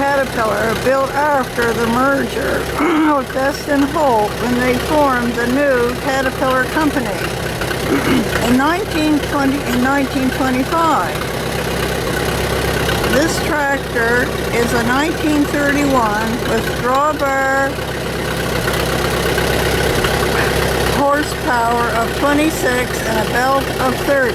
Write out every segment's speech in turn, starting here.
Caterpillar built after the merger with Best and Holt when they formed the new Caterpillar company in 1925. This tractor is a 1931 with drawbar horsepower of 26 and a belt of 30.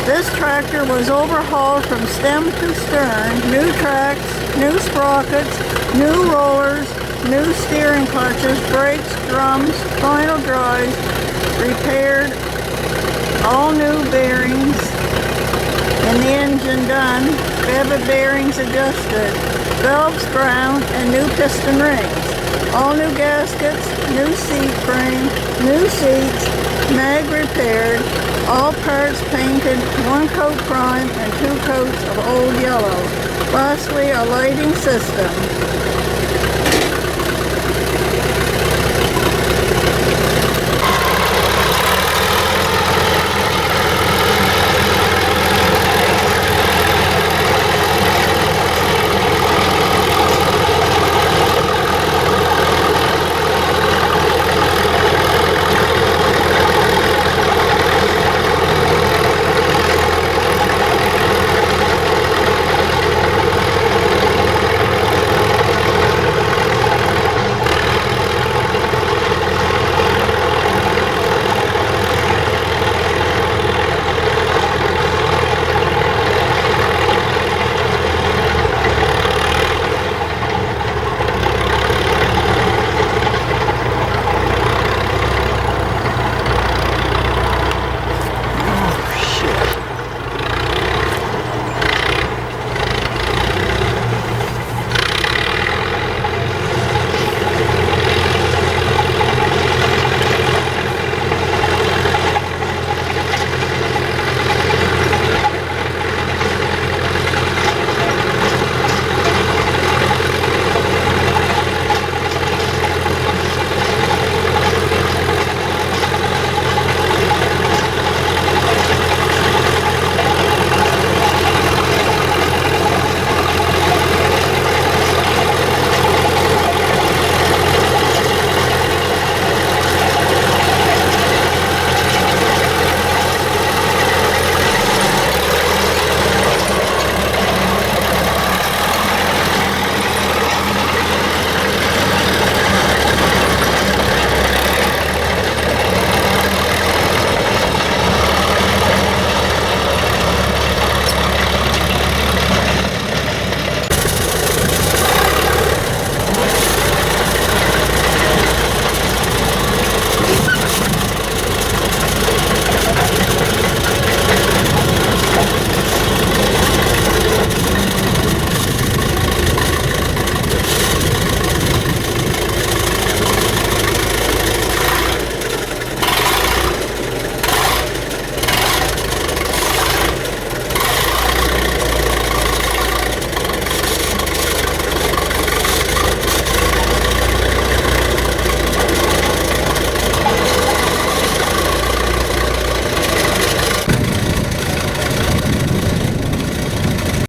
This tractor was overhauled from stem to stern, new tracks, new sprockets, new rollers, new steering clutches, brakes, drums, final drives, repaired, all new bearings in the engine done, bevel bearings adjusted, valves ground, and new piston rings. All new gaskets, new seat frame, new seats, mag repaired, all parts painted, 1 coat prime and 2 coats of old yellow. Lastly, a lighting system.